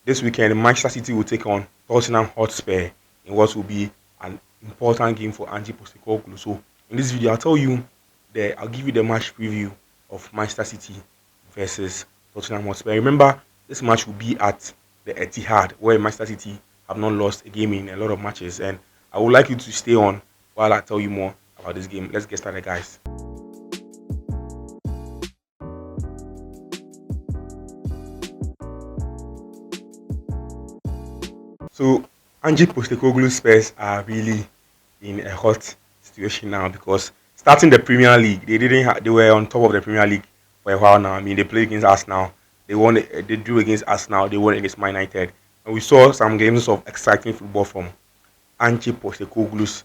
This weekend, Manchester City will take on Tottenham Hotspur in what will be an important game for Ange Postecoglou. So, in this video, I'll give you the match preview of Manchester City versus Tottenham Hotspur. Remember, this match will be at the Etihad, where Manchester City have not lost a game in a lot of matches. And I would like you to stay on while I tell you more about this game. Let's get started, guys. So, Ange Postecoglou's Spurs are really in a hot situation now because starting the Premier League, they were on top of the Premier League for a while now. I mean, they played against Arsenal, they drew against Arsenal, they won against Man United, and we saw some games of exciting football from Ange Postecoglou's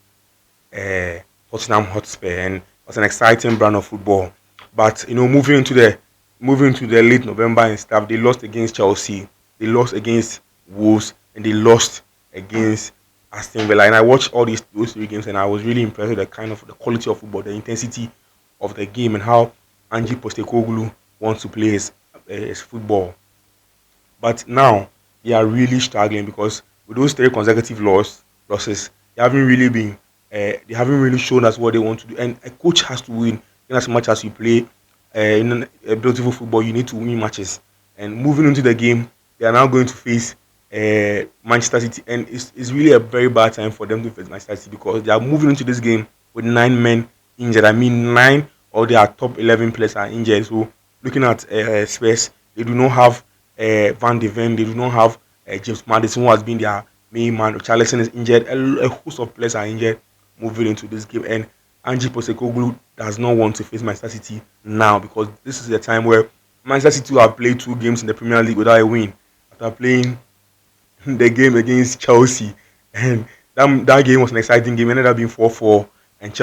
Tottenham Hotspur, and it was an exciting brand of football. But moving into the late November and stuff, they lost against Chelsea, they lost against Wolves, and they lost against Aston Villa. And I watched those three games, and I was really impressed with the quality of football, the intensity of the game, and how Ange Postecoglou wants to play his football. But now they are really struggling because with those three consecutive losses, they haven't really shown us what they want to do. And a coach has to win. In as much as you play in a beautiful football, you need to win matches. And moving into the game, they are now going to face Manchester City, and it's really a very bad time for them to face Manchester City because they are moving into this game with 9 men injured. I mean, 9 of their top 11 players are injured. So, looking at Spurs, they do not have Van de Ven, they do not have James Maddison, who has been their main man. Charleston is injured. A host of players are injured moving into this game, and Ange Postecoglou does not want to face Manchester City now because this is the time where Manchester City have played 2 games in the Premier League without a win after playing the game against Chelsea, and that game was an exciting game. It ended up being 4-4, and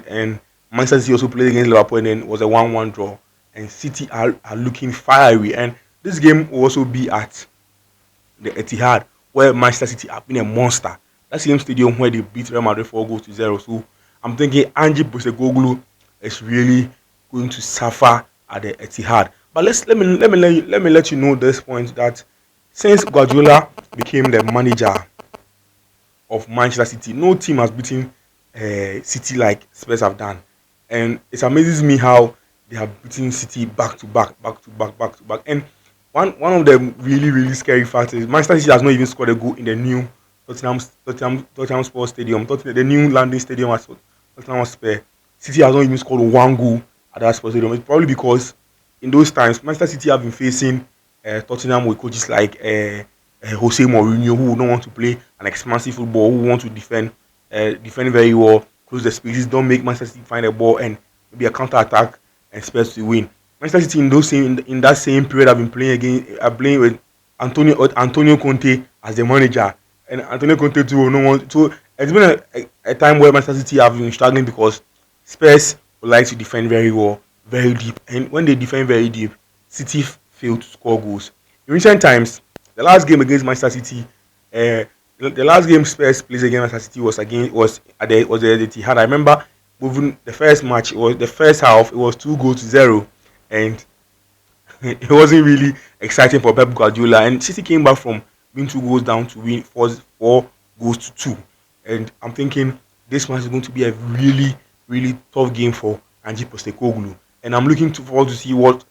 and Manchester City also played against Liverpool, and then it was a 1-1 draw. And City are looking fiery, and this game will also be at the Etihad, where Manchester City have been a monster. That same stadium where they beat Real Madrid 4-0. So I'm thinking Ange Postecoglou is really going to suffer at the Etihad. But let me let you know this point that since Guardiola became the manager of Manchester City, no team has beaten City like Spurs have done, and it amazes me how they have beaten City back to back. And one of the really scary facts is Manchester City has not even scored a goal in the new Tottenham Sports Stadium, the new landing stadium at Tottenham Hotspur. City has not even scored 1 goal at that sports stadium. It's probably because in those times Manchester City have been facing Tottenham with coaches like Jose Mourinho, who don't want to play an expansive football, who want to defend very well, close the spaces, don't make Manchester City find a ball and maybe a counter attack and Spurs to win. Manchester City in that same period have been playing with Antonio Conte as the manager, and Antonio Conte too no one. So it's been a time where Manchester City have been struggling because Spurs would like to defend very well, very deep, and when they defend very deep, City failed to score goals. In recent times, the last game against Manchester City, the last game Spurs played against Manchester City was at the Etihad. I remember moving the first match. It was the first half. It was 2-0, and it wasn't really exciting for Pep Guardiola. And City came back from being 2 goals down to win 4-2. And I'm thinking this match is going to be a really tough game for Ange Postecoglou. And I'm looking forward to see what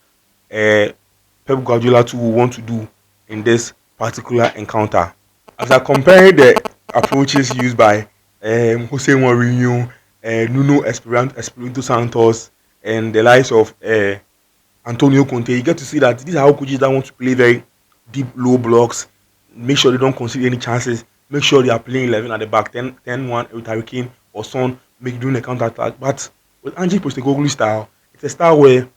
Pep Guardiola too will want to do in this particular encounter. As I compare the approaches used by Jose Mourinho, Nuno Espirito Santos, and the likes of Antonio Conte, you get to see that these are how coaches that want to play very deep, low blocks, make sure they don't concede any chances, make sure they are playing 11 at the back, 10-1 with Harry Kane or Son, doing a counter attack. But with Ange Postecoglou's style, it's a style where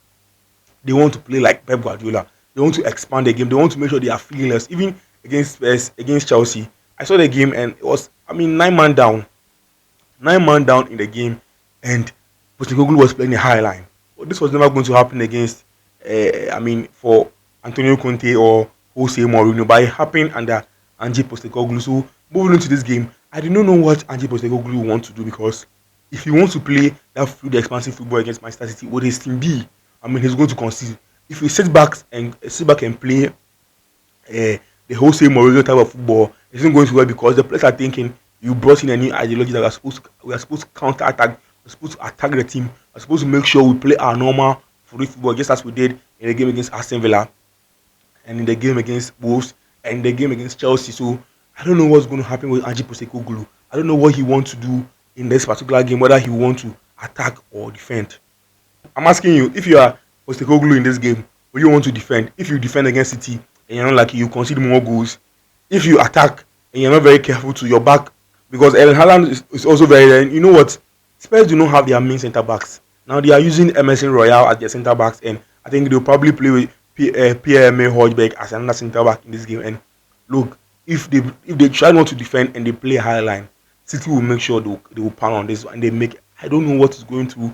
they want to play like Pep Guardiola. They want to expand the game. They want to make sure they are fearless. Even against Chelsea, I saw the game and it was 9-man down, 9-man down in the game, and Postecoglou was playing a high line. But this was never going to happen against for Antonio Conte or Jose Mourinho, but it happened under Ange Postecoglou. So moving into this game, I do not know what Ange Postecoglou wants to do because if he wants to play that fluid, expansive football against Manchester City, with his team he's going to concede. If he sit back and play the whole same Mourinho type of football isn't going to work because the players are thinking you brought in a new ideology that we are supposed to counter attack, we're supposed to attack the team, we're supposed to make sure we play our normal football just as we did in the game against Aston Villa and in the game against Wolves and in the game against Chelsea. So I don't know what's going to happen with Ange Postecoglou. I don't know what he wants to do in this particular game, whether he wants to attack or defend. I'm asking you, if you are Postecoglou in this game, will you want to defend? If you defend against City and you're not lucky, you concede more goals. If you attack and you're not very careful to your back, because Ellen Haaland is also very. And you know what? Spurs do not have their main centre backs. Now they are using Emerson Royale as their centre backs, and I think they'll probably play with Pierre-Emile Højbjerg as another centre back in this game. And look, if they try not to defend and they play a high line, City will make sure they will pound on this and they make. I don't know what is going through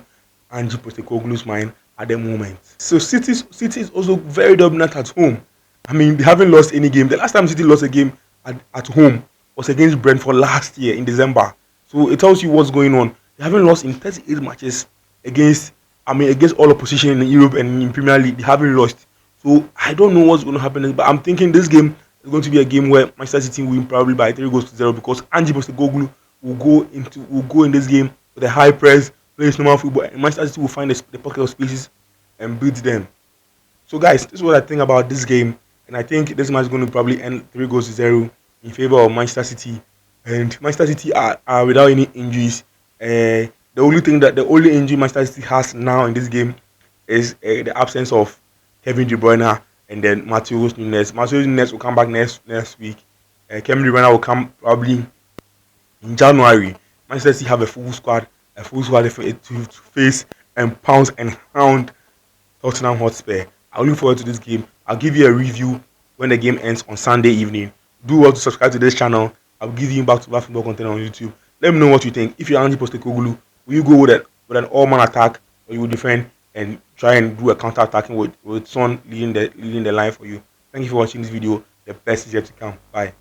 Ange Postecoglou's mind at the moment. So City is also very dominant at home. I mean, they haven't lost any game. The last time City lost a game at home was against Brentford last year in December. So it tells you what's going on. They haven't lost in 38 matches against all opposition in Europe and in Premier League. They haven't lost. So I don't know what's going to happen. But I'm thinking this game is going to be a game where Manchester City will win probably by 3 goals to 0 because Ange Postecoglou will go in this game with a high press, play normal football, and Manchester City will find the pocket of spaces and beat them. So guys, this is what I think about this game, and I think this match is going to probably end 3 goals to 0 in favor of Manchester City. And Manchester City are without any injuries. The only injury Manchester City has now in this game is the absence of Kevin De Bruyne and then Matheus Nunes. Matheus Nunes will come back next week. Kevin De Bruyne will come probably in January. Manchester City have a full squad to face and pounce and hound Tottenham Hotspur. I look forward to this game. I'll give you a review when the game ends on Sunday evening. Do well to subscribe to this channel. I'll give you back-to-back football content on YouTube. Let me know what you think. If you're Ange Postecoglou, will you go with an all-man attack, or you will defend and try and do a counter-attacking with Son leading the line for you? Thank you for watching this video. The best is yet to come. Bye.